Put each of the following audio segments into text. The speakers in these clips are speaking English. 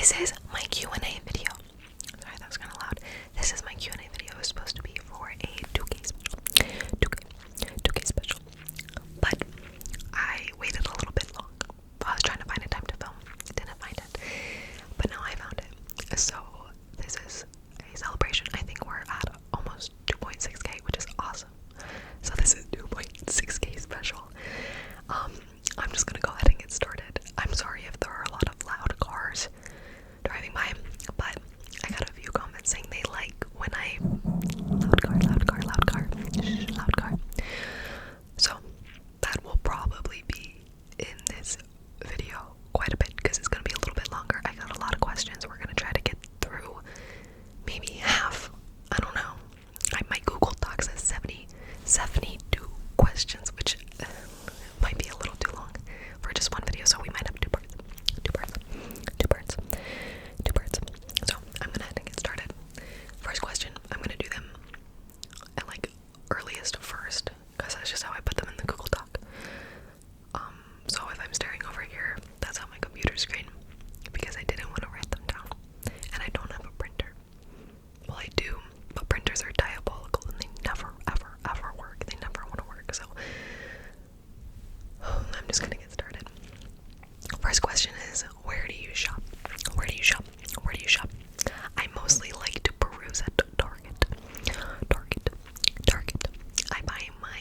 This is my Q&A video. Sorry, that was kind of loud. This is my Q&A video. It was supposed to be for a 2K special. 2K special. But I waited a little bit long. I was trying to find a time to film. Didn't find it. But now I found it. So this is a celebration. I think we're at almost 2.6K, which is awesome. So this is 2.6K special. I'm just gonna go ahead and get started. I'm sorry if there are a lot of loud cars driving by, but I got a few comments saying they like when I loud car. So that will probably be in this video quite a bit because it's gonna be a little bit longer. I got a lot of questions. We're gonna try to get through maybe half. I don't know. My Google Docs has 72 questions, which might be a little too long for just one video, so we might have two parts. So I'm gonna have to get started. First question, I'm gonna do them at like earliest first, because that's just how I put them in the Google Doc. So if I'm staring over here, that's on my computer screen, because I didn't want to write them down, and I don't have a printer. Well, I do, but printers are diabolical and they never, ever work. They never want to work, so I'm just gonna get started. First question is, where do you shop? Where do you shop? Where do you shop? I mostly like to peruse at Target. I buy my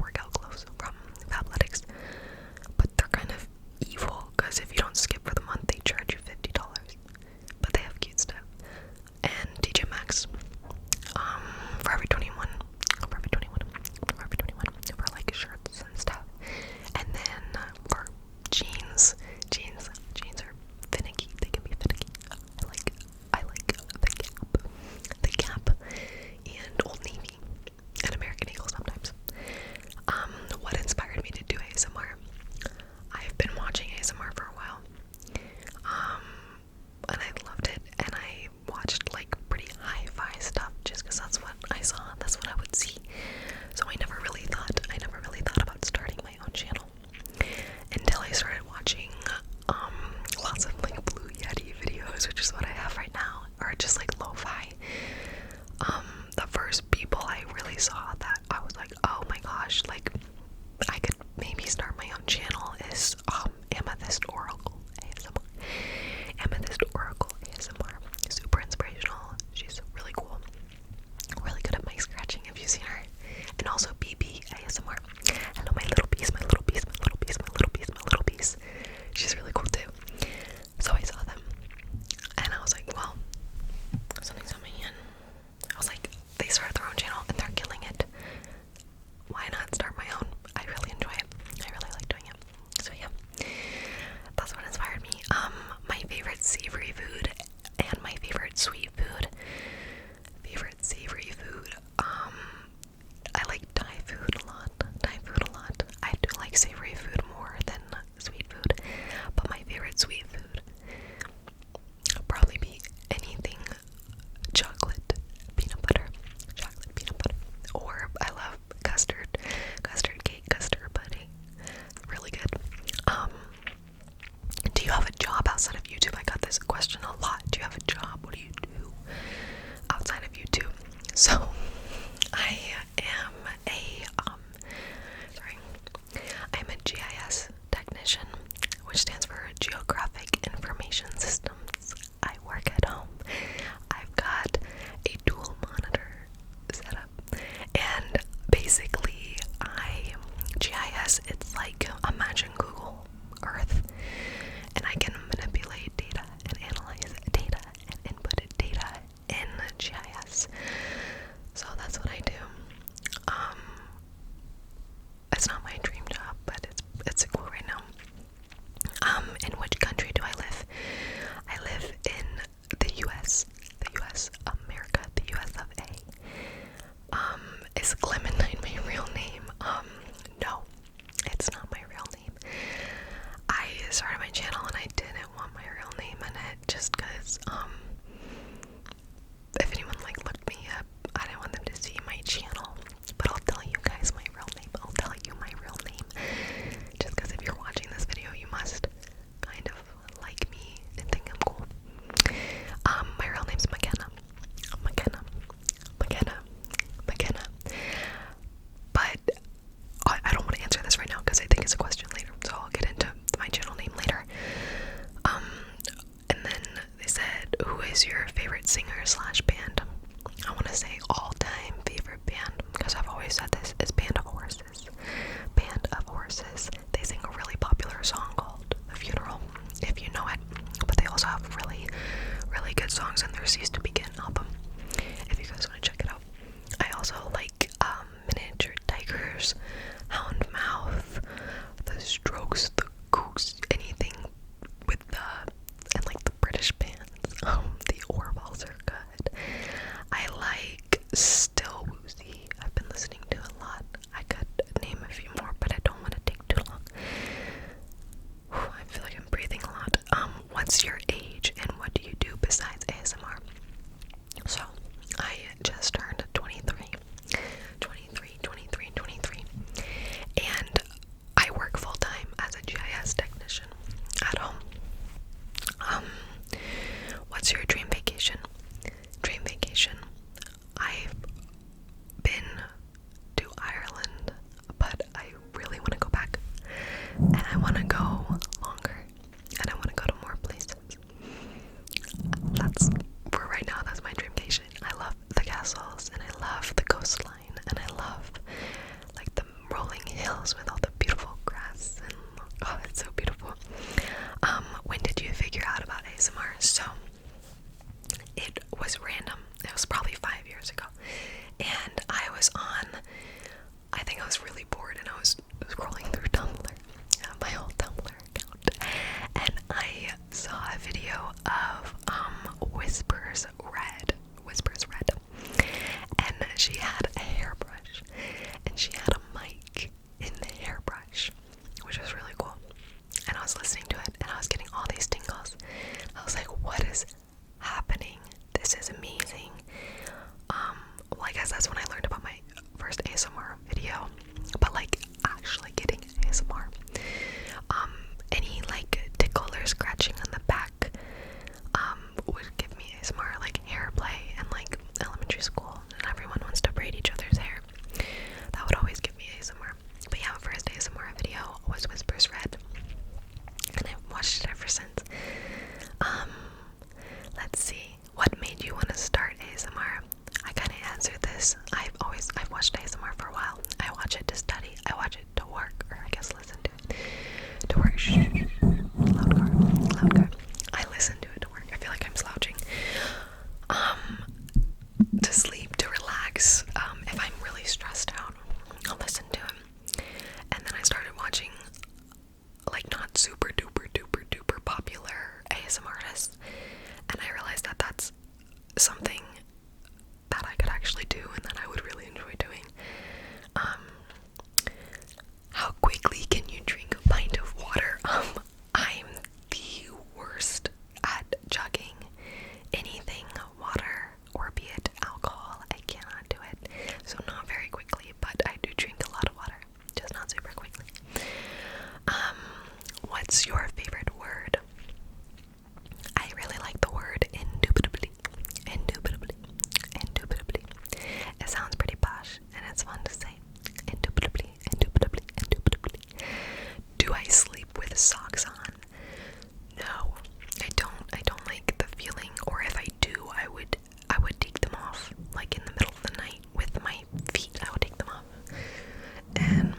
workout clothes from Fabletics, but they're kind of evil, because if you don't skip for the month, they charge you $50. But they have cute stuff. And TJ Maxx, Forever 21, for like shirts and stuff. And then for jeans are finicky. They can be finicky. I like the Gap, and Old Navy, and American Eagle sometimes. What inspired me to do ASMR? I've been watching ASMR for a while, and I loved it, and I watched like pretty hi-fi stuff just because that's what I saw, that's what I would see. So I never really thought about starting my own channel until I started watching lots of like Blue Yeti videos, which is what I have right now, or just like lo-fi. The first people I really saw that I was like, oh my gosh, like I could maybe start my own channel is Amethyst Oracle ASMR. Super inspirational. She's really cool. Really good at mic scratching if you've seen her. And also beebee ASMR. Hello my little piece. She's really cool too. So I saw them and I was like, well, something's on my hand. I was like, they started their own channel and they're killing it. Why not start my own? I really enjoy it. I really like doing it. So yeah, that's what inspired me. My favorite savory food and my favorite sweet food. I like Thai food a lot. I do like savory food more than sweet food, but my favorite sweet food would probably be anything chocolate peanut butter, or I love custard cake, custard pudding. Really good. Do you have a job outside of YouTube? I got this question a lot. Do you have a job? What do you do outside of YouTube? So I am a GIS technician, which stands for Geographic Information Systems. I work at home. I've got a dual monitor setup, and basically GIS, it's like imagine Google Earth, and I can manipulate data and analyze data and input data in GIS. So that's what I do. It's not my dream job, but it's cool right now. In which country do I live? I live in the US, America, the US of A. Is Clementine my real name? No, it's not my real name. I choruses. They sing a really popular song called The Funeral, if you know it. But they also have really, really good songs in their Cease to Begin album, if you guys want to check it out. I also like Miniature Tigers, Houndmouth, The Strokes, The Kooks, anything with and like the British bands. The Orvals are good. I like Still Woozy. I've been listening to a lot. I could name a few more, but I don't want to take too long. I feel like I'm breathing a lot. What's your age and what do you do besides ASMR? So, I just turned 23, and I work full-time as a GIS technician at home. What's your dream vacation? Dream vacation. I've been to Ireland, but I really want to go back, and I want to go longer, and I want to go to more places. That's, for right now, that's my dream vacation. I love the castles, and I love the coastline, and I love like the rolling hills with all the beautiful grass, and oh, it's so beautiful. When did you figure out about ASMR? So it was random. It was probably 5 years ago, and I think I was really bored, and I was scrolling through Tumblr, my old Tumblr account, and I saw a video of Whispers Red, and she had a hairbrush, and she had a mic in the hairbrush, which was really cool. And I was listening to it, and I was getting all these tingles. I was like, what is happening? This is amazing. Well, I guess that's when I learned about my first ASMR video, but like actually getting ASMR. Any like tickle or scratching on the back would give me ASMR, like hair play and like elementary school, and everyone wants to braid each other's hair. That would always give me ASMR. But yeah, my first ASMR video was Whispers Red, and I've watched it ever since. Let's see, what made you want to start ASMR? I kind of answered this. I've watched ASMR for a while. I watch it to study. I watch it to work, or I guess listen to it to work. Loud car. I listen to it to work. I feel like I'm slouching. To sleep, to relax. If I'm really stressed out, I'll listen to him. And then I started watching like not super duper popular ASMR artists, and I realized that that's something that I could actually do and that I would really enjoy doing. How quickly can you drink a pint of water? I'm the worst at chugging anything, water, or be it alcohol. I cannot do it. So not very quickly, but I do drink a lot of water, just not super quickly. What's your favorite word? I really like the word indubitably. It sounds pretty posh, and it's fun to say. Indubitably. Do I sleep with socks on? No, I don't like the feeling, or if I do, I would take them off, like in the middle of the night with my feet. I would take them off, and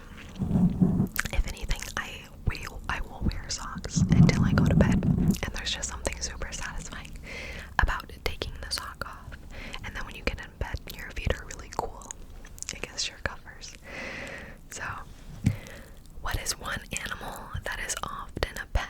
if anything, I will wear socks until I go to bed, and there's just something super satisfying about taking the sock off, and then when you get in bed, your feet are really cool against your covers. So, what is one animal that is often a pet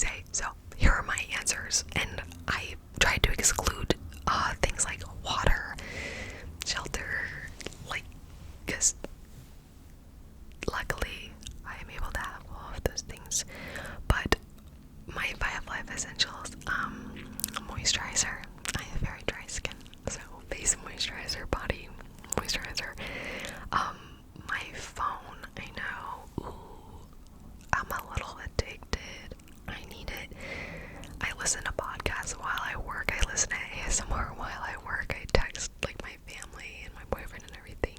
say. So here are my answers, and I tried to exclude things like water, shelter, like, because luckily I am able to have all of those things. But my Fav Life Essentials, moisturizer. I have very dry skin, so face moisturizer, body moisturizer. My phone, I know. Ooh, I'm a little addicted. I need it. I listen to podcasts while I work. I listen to ASMR while I work. I text like my family and my boyfriend and everything.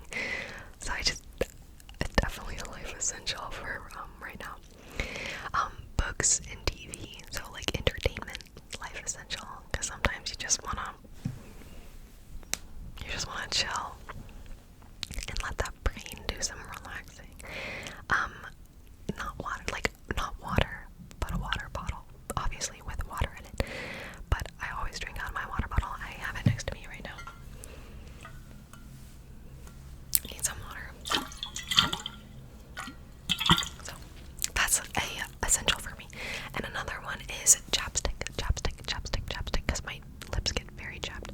So it's definitely a life essential for right now. Books and TV, so like entertainment, life essential. Because sometimes you just wanna chill and let that brain do some relaxing. Not water, but a water bottle, obviously with water in it. But I always drink out of my water bottle. I have it next to me right now. I need some water. So that's a essential for me. And another one is chapstick, because my lips get very chapped.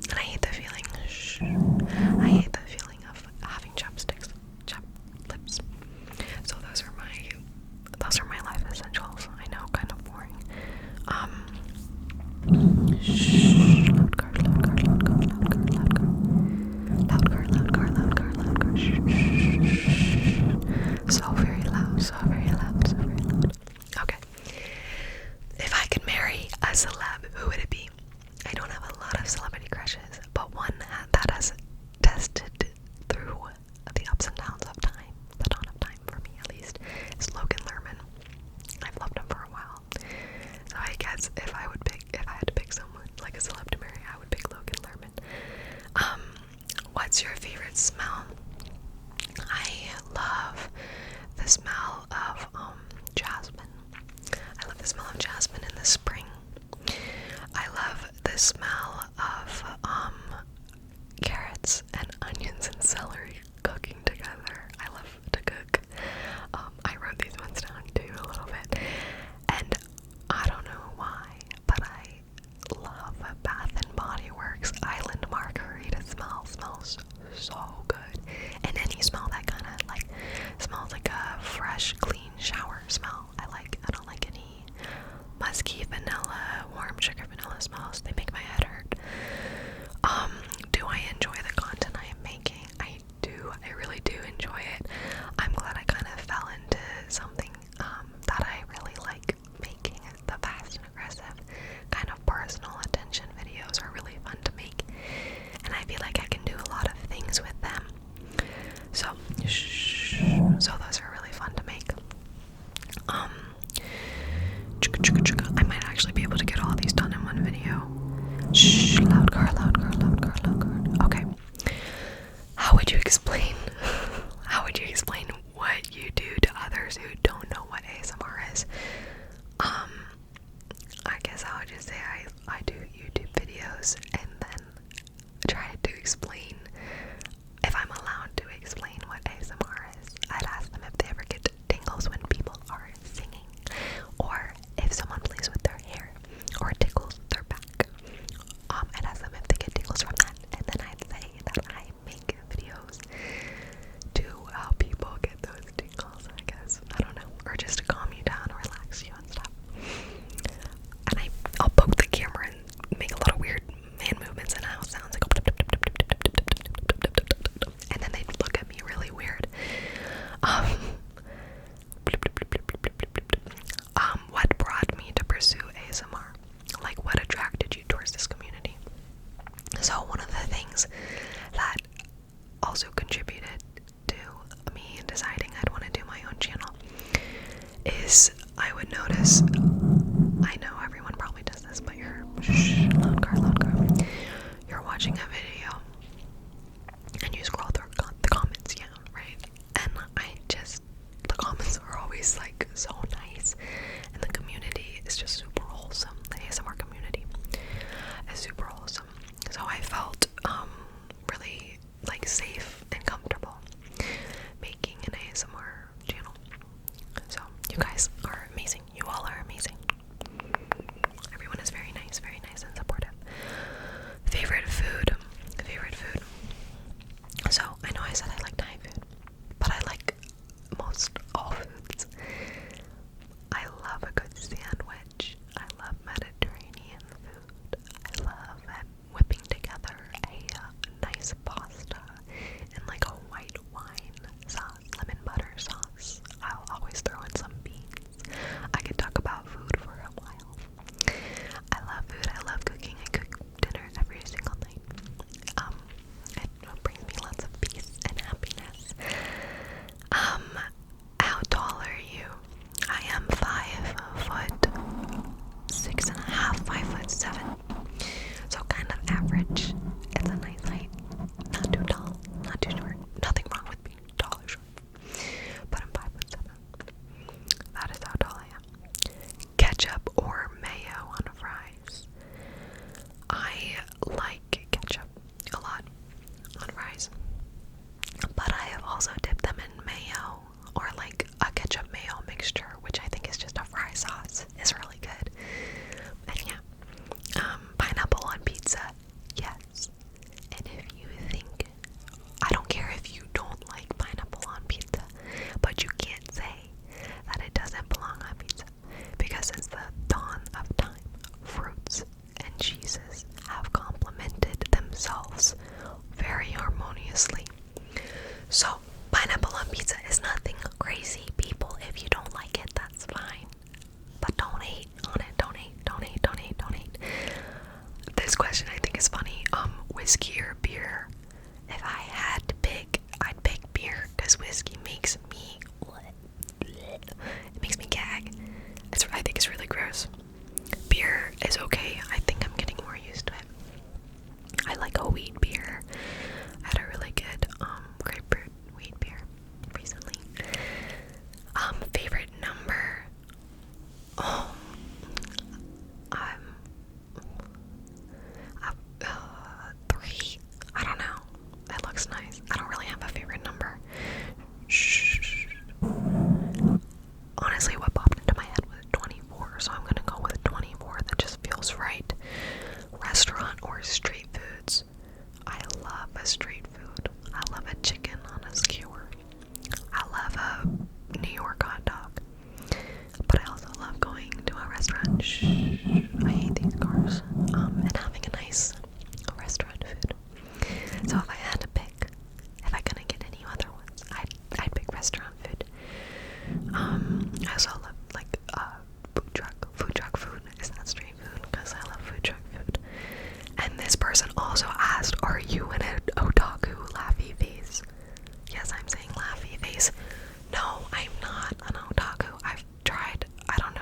And I hate the feeling. I hate the feeling of having chapped lips. So those are my life essentials. I know, kind of boring. Loud car. So very loud. Okay. If I could marry a celeb, who would it be? I don't have a lot of celebrity crushes, but one that has tested through the ups and downs of time, the dawn of time for me at least, is Logan Lerman. I've loved him for a while. So I guess if I had to pick someone like a celeb to marry, I would pick Logan Lerman. What's your favorite smell? I love the smell of jasmine. I love the smell of jasmine in the spring. I love the smell of carrots and onions and celery cooking together. I love to cook. I wrote these ones down too a little bit. And I don't know why, but I love Bath and Body Works Island Margarita smell. Smells so good. And any smell that kind of like smells like a fresh, clean shower smell. I don't like any musky vanilla, warm sugar vanilla smells. They make my head hurt. Do I enjoy the content I am making? I do. I really do enjoy it. I'm glad I kind of fell into something that I really like making. The fast and aggressive kind of personal attention videos are really fun to make, and I feel like I can do a lot of things with them. So those are really fun to make. I might actually be able to get all these done in one video. Loud car. Okay. How would you explain what you do to others who don't know what ASMR is? I guess I would just say I do YouTube videos and then try to explain, if I'm allowed to explain what ASMR is. I'd ask them if they ever get tingles when people are singing, or if someone plays with their hair or tickles their back. I'd ask them if they get tingles from that, and then I'd say that I make videos to help people get those tingles, I guess. I don't know. Or just to calm you down, relax you and stuff. And I'll poke the camera and make a lot of weird hand movements and how it sounds like, and then they'd look at me really weird. What brought me to pursue ASMR? Like, what attracted you towards this community? So one of the things that also contributed to me deciding I'd want to do my own channel is I would notice, I know everyone probably does this, but you're loud car. You're watching a video and you scroll through the comments, yeah, right? And the comments are always like so nice, and the community is just super wholesome. The ASMR community is super wholesome. So I felt really like safe and comfortable making an ASMR channel. So you guys are amazing. You all are amazing. ketchup or mayo on fries. I like ketchup a lot on fries, but I have also dipped them in mayo, or like a ketchup mayo mixture, which I think is just a fry sauce. It's really good. And yeah, pineapple on pizza, yes. And if you think, I don't care if you don't like pineapple on pizza, but you can't say that it doesn't belong on pizza, because since the dawn of time, fruits and cheeses have complemented themselves very harmoniously. So, pineapple on pizza is nothing crazy, people. If you don't like it, that's fine. But don't hate on it. Don't hate, don't hate, don't hate, don't hate. This question I think is funny. Whiskey or beer? If I had to pick, I'd pick beer, because whiskey makes me, it makes me gag. I think it's really gross. Beer is okay. I think I'm getting more used to it. I like a wheat beer. I had a really good grapefruit wheat beer recently. Favorite number? Oh, three. I don't know. It looks nice. I don't really have a favorite number. Shh. Honestly, what popped into my head was 24, so I'm gonna go with 24. That just feels right. Restaurant or street foods? I love a street food. I love a chicken on a skewer. I love a New York hot dog. But I also love going to a restaurant. Shh. I hate these cars. And having a nice restaurant food. So if I had to pick, if I couldn't get any other ones, I'd pick restaurant food. I also love like food truck food. Is that street food? Because I love food truck food. And this person also asked, are you an otaku? Laughy face. Yes, I'm saying laughy face. No, I'm not an otaku. I've tried. I don't know.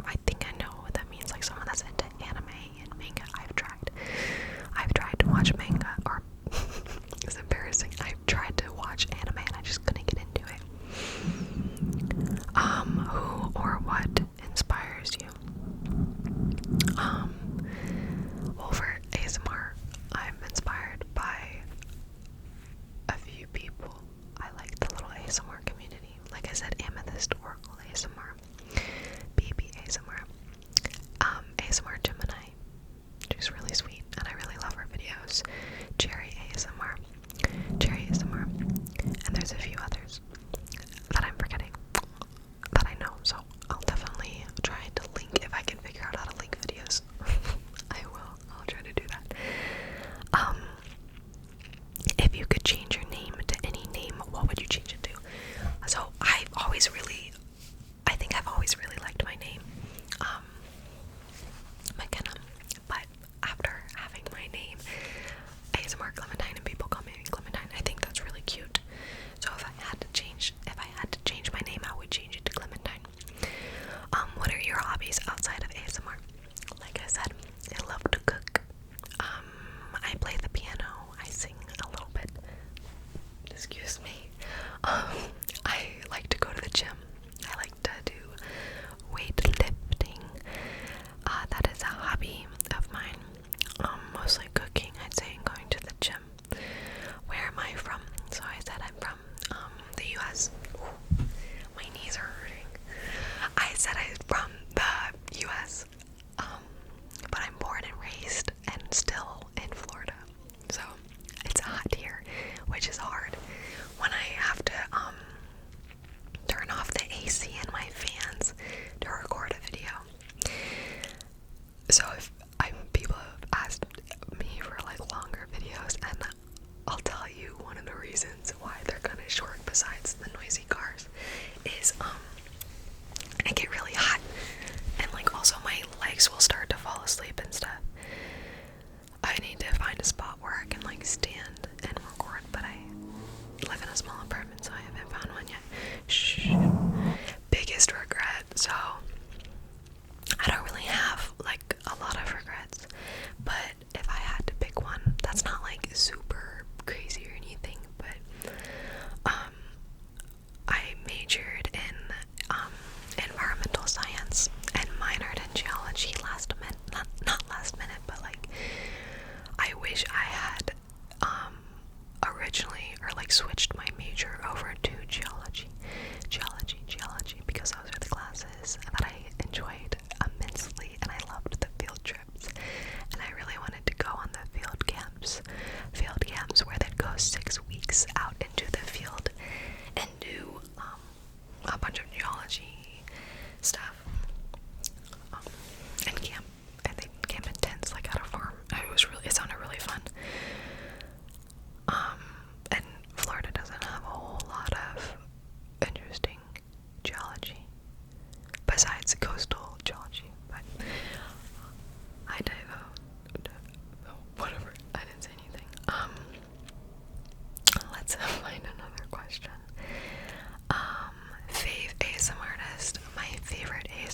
I think I know what that means.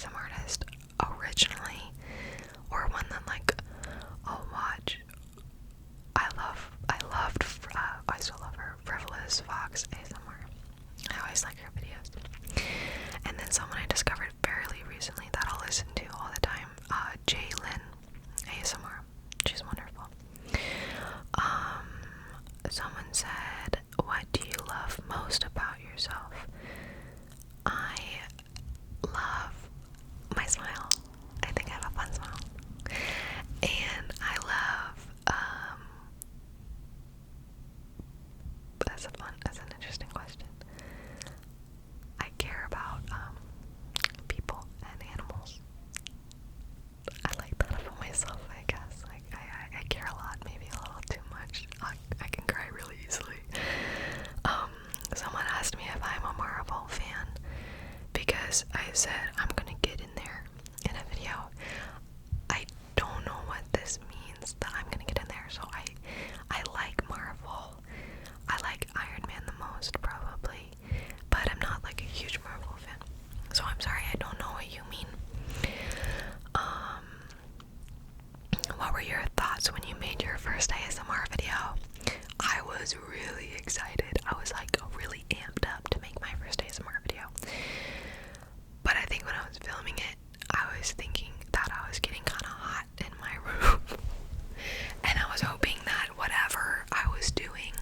ASMR artist originally, or one that like I'll watch. I still love her, Frivolous Fox ASMR. I always like her videos. And then someone I discovered fairly recently that I'll listen to all the time, JayLynn ASMR. She's wonderful. Someone said, what do you love most about yourself? I love my smile. I think I have a fun smile. And I love, that's an interesting question. I care about, people and animals. I like that about myself, I guess. Like, I care a lot, maybe a little too much. I can cry really easily. Someone asked me if I'm a Marvel fan, because I said I'm gonna get in there in a video. I don't know what this means, that I'm gonna get in there, so I like Marvel. I like Iron Man the most, probably, but I'm not like a huge Marvel fan. So I'm sorry, I don't know what you mean. What were your thoughts when you made your first ASMR video? I was really excited. I was like really amped up to make my first ASMR video. But I think when I was filming it, I was thinking that I was getting kind of hot in my room. And I was hoping that whatever I was doing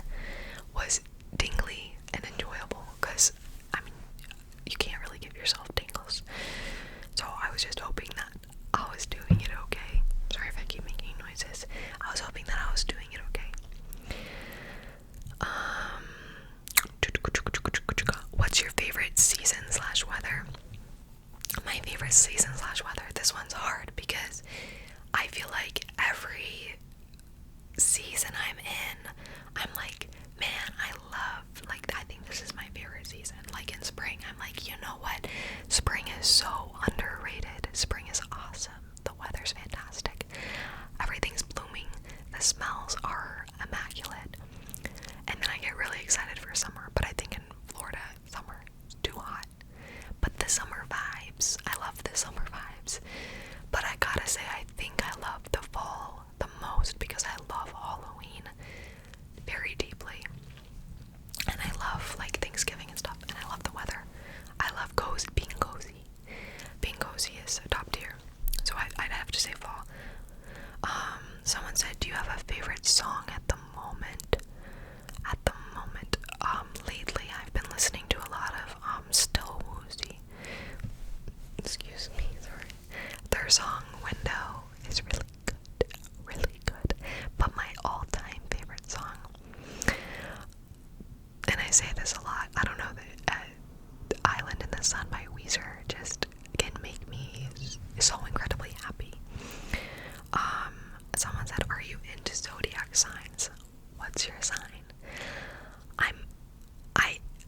was tingly and enjoyable, because I mean, you can't really give yourself tingles. So I was just hoping that I was doing it okay. Sorry if I keep making noises. I was hoping that I was doing it okay. What's your favorite season/weather? My favorite season/weather. This one's hard because I feel like every season I'm in, I'm like, man, I think this is my favorite season. Like in spring, I'm like, you know what? Spring is so underrated. Spring is awesome. The weather's fantastic. Everything's blooming. The smells are immaculate. And then I get really excited for summer, but I think in Florida, summer is too hot. But the summer vibes, I love the summer vibes. But I gotta say, I think I love the fall the most, because I love Halloween very deeply. And I love like Thanksgiving and stuff, and I love the weather. I love being cozy. Being cozy is top tier. So I'd have to say fall. Someone said, do you have a favorite song at the moment? Lately I've been listening to a lot of Still Woozy. Excuse me, sorry. Their song Window is really good. But my all-time favorite song, and I say this a lot, I don't know, the Island in the Sun by Weezer just can make me so incredibly happy. Someone said, are you into zodiac signs? What's your sign?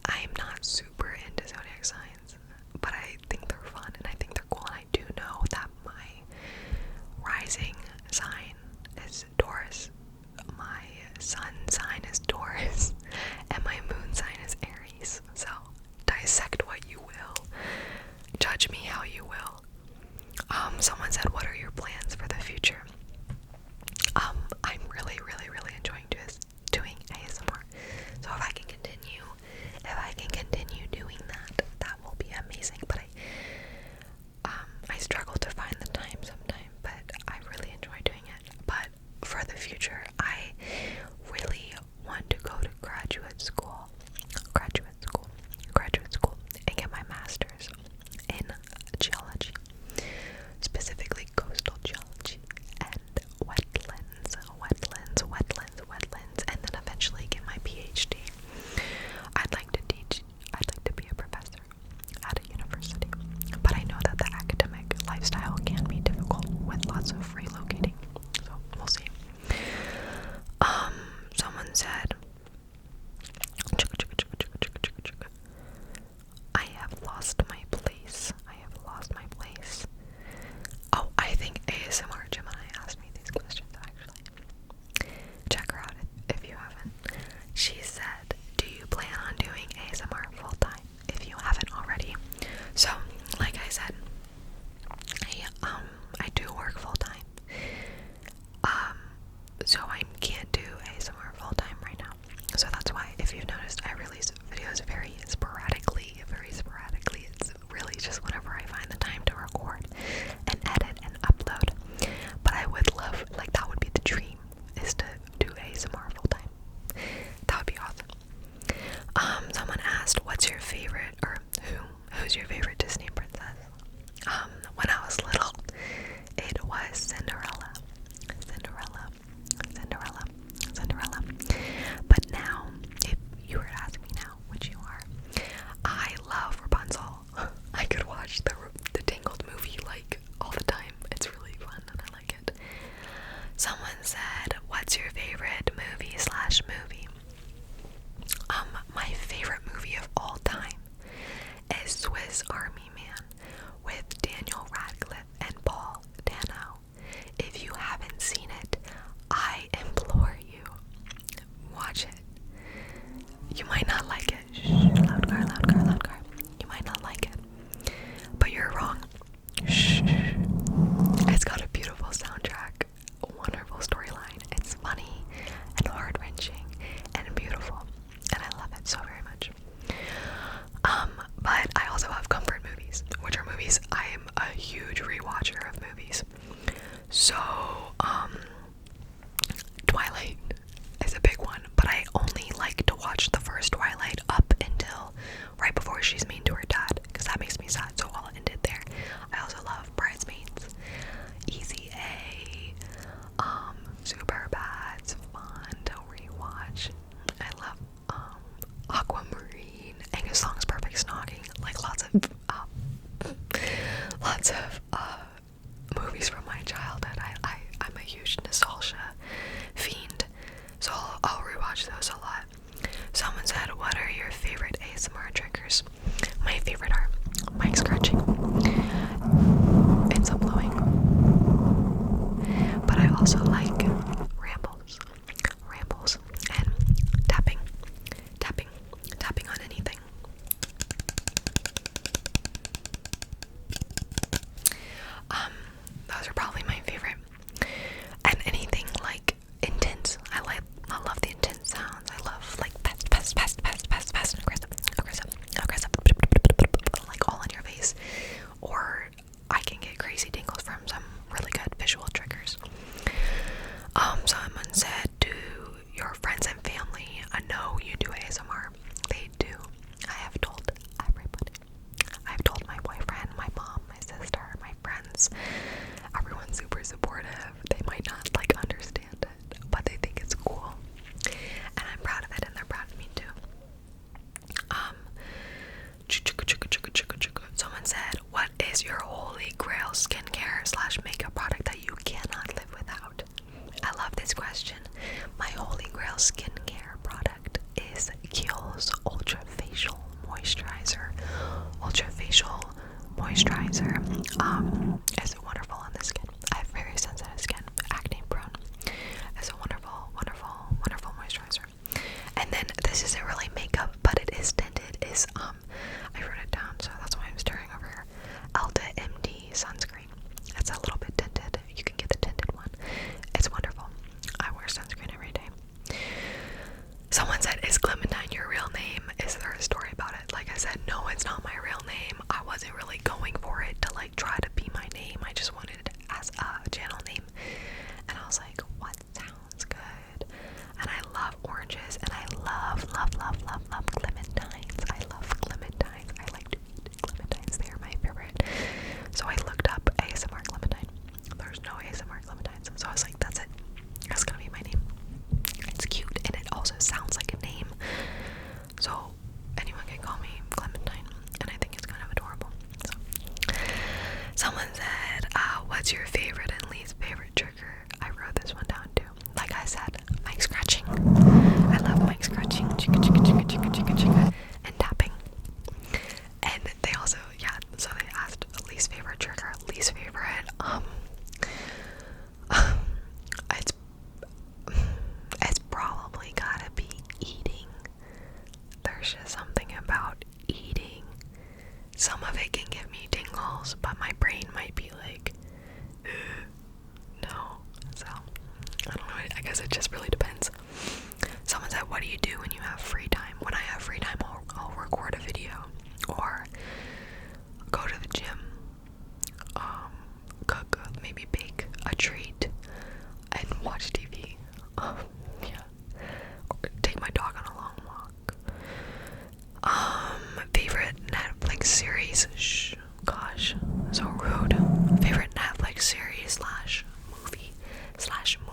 I'm not super into zodiac signs, but I think they're fun and I think they're cool, and I do know that my rising sign is Taurus, my sun sign is Taurus, and my moon sign is Aries. So dissect what you will, judge me how you will. Someone said, what are your plans for the future? I'm really enjoying doing ASMR. So if I can continue doing that will be amazing. But I struggle to find the time sometimes, but I really enjoy doing it. But for the future, I really want to go to graduate school, and get my master's in geology, specifically coastal I am a huge rewatcher of movies. So, Twilight is a big one, but I only like to watch the first Twilight up until right before she's mean to her dad, because that makes me sad, so I'll end it there. I also love Bridesmaids, Easy A, Superbad's fun to rewatch. I love Aquamarine, Angus Long's Perfect Snogging, like lots of movies from my childhood. I'm a huge nostalgia fiend, so I'll rewatch those a lot. Someone said, what are your favorite ASMR triggers? My favorite are mic scratching and some blowing, but I also like rambles and tapping on anything. Those are probably my favorite. And anything like intense. I love the intense sounds. I love like fast, and aggressive, like all in your face. Or I can get crazy tingles from some really good visual triggers. Someone said, do your friends and family know you do ASMR? They do. I have told everybody. I've told my boyfriend, my mom, my sister, my friends. Everyone's super supportive. They might not like understand it, but they think it's cool. And I'm proud of it, and they're proud of me too. Someone said, what is your holy grail skincare / makeup product that you cannot live without? I love this question. My holy grail skincare product is Kiehl's Ultra Facial Moisturizer. Is wonderful on the skin. I have very sensitive skin, acne prone. It's a wonderful moisturizer. And then this isn't really makeup, but it is tinted. I wrote it down, so that's why I'm staring over here. Alta MD sunscreen. It's a little bit tinted. You can get the tinted one. It's wonderful. I wear sunscreen every day. Someone said, is Clementine your real name? Is there a story about it? Like I said, no, it's not my real name. I wasn't really going for it to like try to be my name. I just wanted it as a channel name. And I was like, what sounds good? And I love oranges, and I love clementines. I love clementines. I like to eat clementines. They are my favorite. So I looked up ASMR Clementine. There's no ASMR Clementines. So I was like, that's it. That's gonna be my name. It's cute, and it also sounds like a name. So anyone can call me Clementine, and I think it's kind of adorable. So someone said, what's your favorite and least favorite trigger? I wrote this one down too. Like I said, mic scratching. I love mic scratching, chicka, and tapping. And they also, so they asked least favorite trigger. Least favorite, it's probably gotta be eating. There's just something about eating. Some of it can give me tingles, but my brain might be like, no. So, I don't know, I guess it just really depends. Someone said, what do you do when you have free time? When I have free time, I'll record a video, or go to the gym, cook, maybe bake a treat, and watch TV. Or take my dog on a long walk. Favorite Netflix series? So rude. Favorite Netflix series /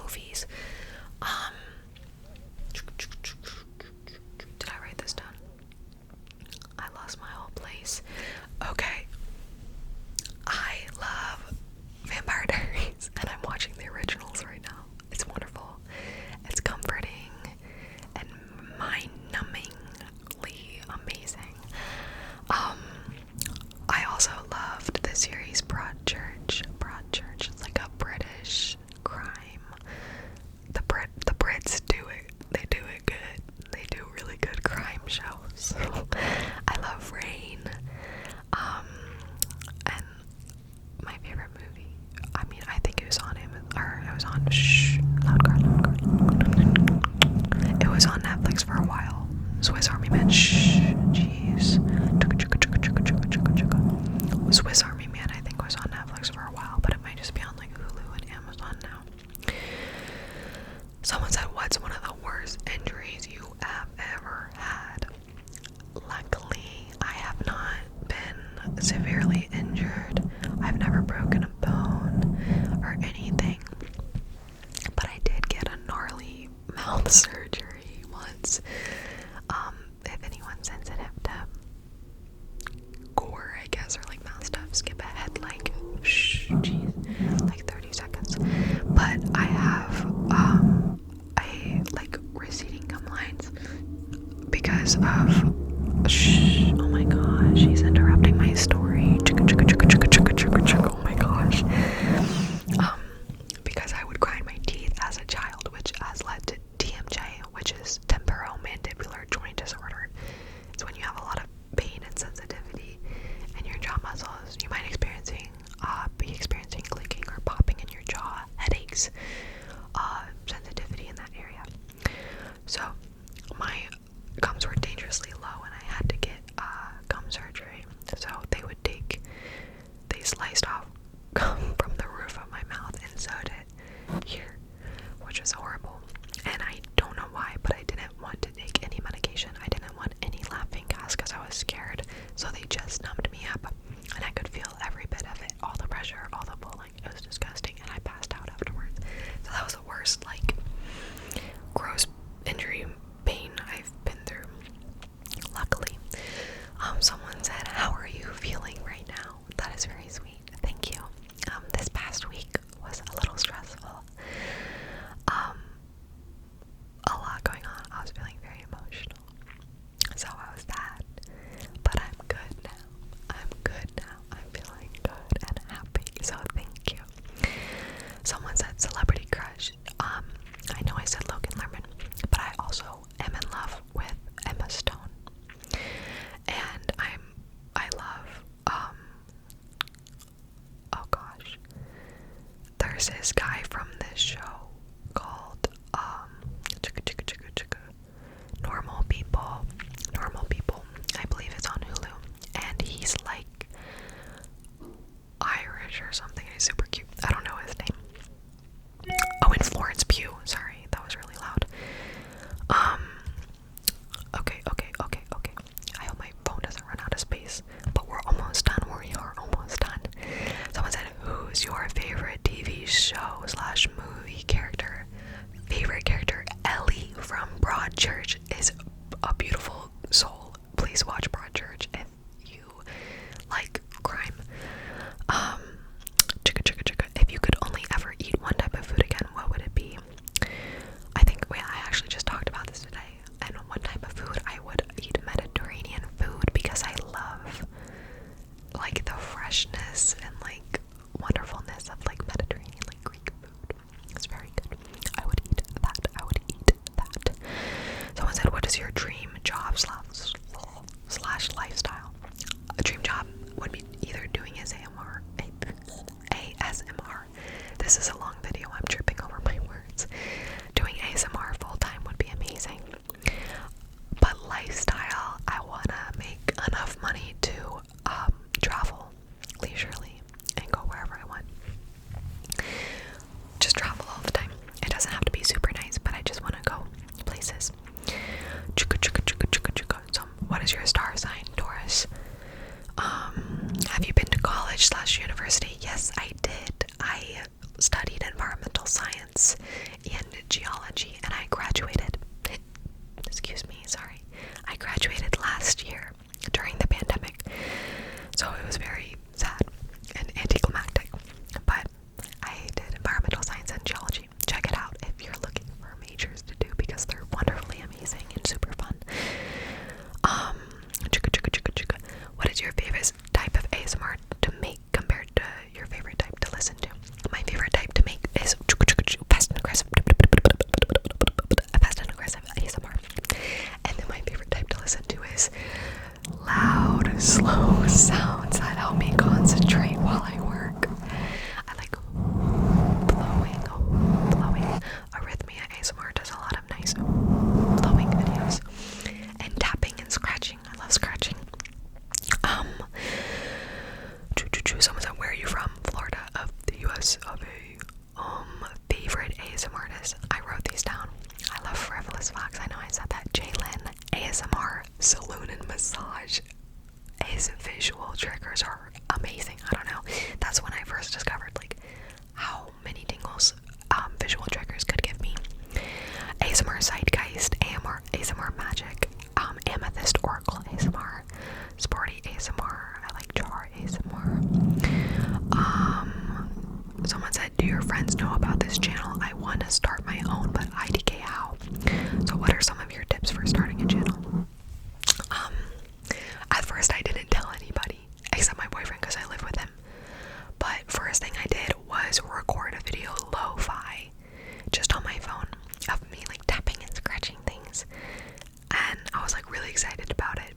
movies. Did I write this down? I lost my whole place. Okay. I love Vampire Diaries, and I'm watching the originals right now. It's wonderful. It's comforting and mind-numbingly amazing. I also loved the series Broadchurch. It's like a British crime. The Brits do it. They do it good. They do really good crime shows. I love Rain. And my favorite movie, I mean, I think it was on It was on Netflix for a while. Swiss Army Man. Jeez. Swiss Army Man, I British or something. He's super cute. I don't know his name. Oh, and Florence Pugh. Sorry, that was really loud. Okay. I hope my phone doesn't run out of space. But we're almost done. We are almost done. Someone said, who's your favorite TV show / movie character? Favorite character, Ellie from Broadchurch is a beautiful soul. Please watch Broadchurch if you like crime. If you could only ever eat one type of food again, what would it be? I actually just talked about this today. And one type of food, I would eat Mediterranean food because I love like the freshness and like wonderfulness of like Mediterranean, like Greek food. It's very good. I would eat that. Someone said, what is your dream job / lifestyle? A dream job would be either doing ASMR. This is a long video. I'm tripping over my words. Doing ASMR full time would be amazing. But lifestyle, I wanna make enough money to travel leisurely and go wherever I want. Just travel all the time. It doesn't have to be super nice, but I just want to go places. So, what is your star sign, Taurus? Have you been to college / university? Yes, I did. I studied environmental science and geology, and I graduated. I graduated last year during the pandemic. So it was very sad and anticlimactic. But I did environmental science and geology. Check it out if you're looking for majors to do because they're wonderfully amazing and super fun. What is your favorite type of ASMR to make compared to your favorite type to listen to? My favorite type to make is fast and aggressive ASMR. And then my favorite type to listen to is loud, slow sounds that help me concentrate while I work. I like blowing. Arythmia ASMR does a lot of nice blowing videos. And tapping and scratching. I love scratching. Someone said, where are you from? Florida, of the US of A. Favorite ASMR artist. I wrote these down. I love Frivolous Fox. I know I said that. JayLynn, ASMR, saloon and massage. His visual triggers are amazing. I don't know. That's when I first discovered like how many tingles visual triggers could give me. ASMR zeitgeist, ASMRMagic, Amethyst Oracle ASMR, Sporty ASMR. I like Jar ASMR. Someone said, do your friends know about this channel? I want to start my own, but IDK how? So what are some of your tips for starting a channel? At first I didn't tell anybody except my boyfriend because I live with him. But first thing I did was record a video lo-fi just on my phone of me like tapping and scratching things. And I was like really excited about it.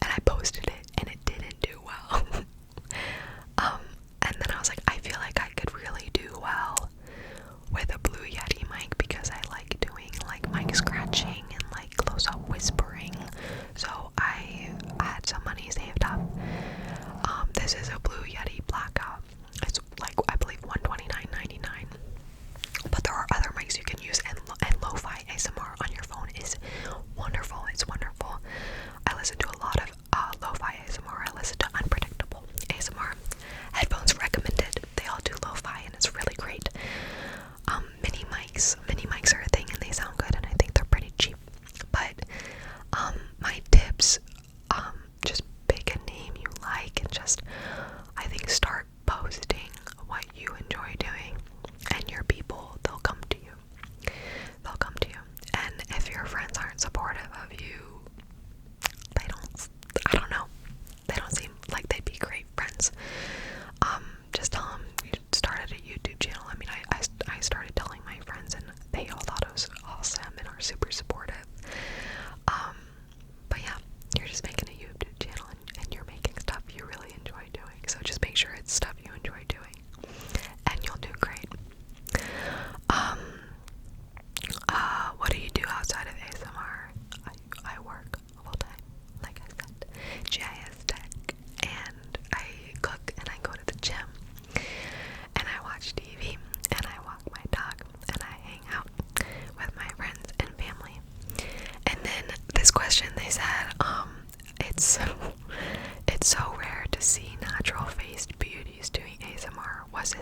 And I posted it and it didn't do well. And then I was like, I feel like I could really do well with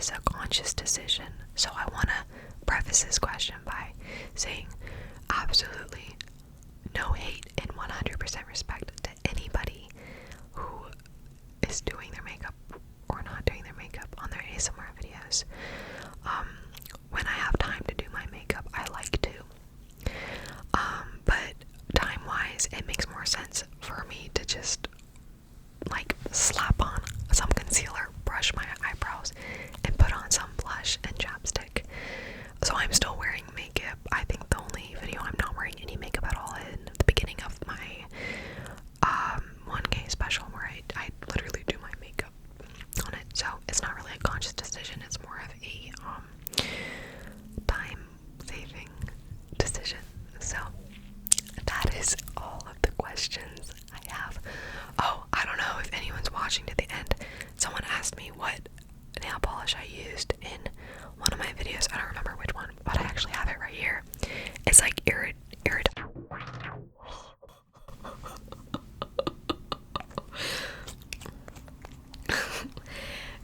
is a conscious decision. So I want to preface this question by saying absolutely no hate and 100% respect to anybody who is doing their makeup or not doing their makeup on their ASMR videos. When I have time to do my makeup, I like to. But time-wise, it makes more sense for me to just like slap on some concealer, brush my eyebrows, and put on some blush and chapstick. So I'm still wearing makeup. I think the only video I'm not wearing any makeup at all in the beginning of my 1K special, where I literally do my makeup on it. So it's not really a conscious decision, it's more of a time-saving decision. So that is all of the questions I have. Oh, I don't know if anyone's watching to the end. Someone asked me what nail polish I used in one of my videos. I don't remember which one, but I actually have it right here. It's like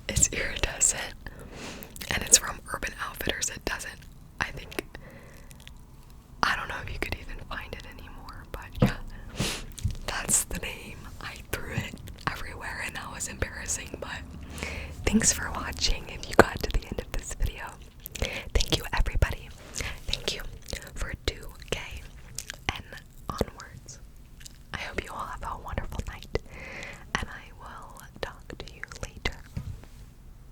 it's iridescent, and it's from Urban Outfitters. It doesn't, I don't know if you could even find it anymore, but yeah, that's the name. I threw it everywhere and that was embarrassing, but thanks for watching.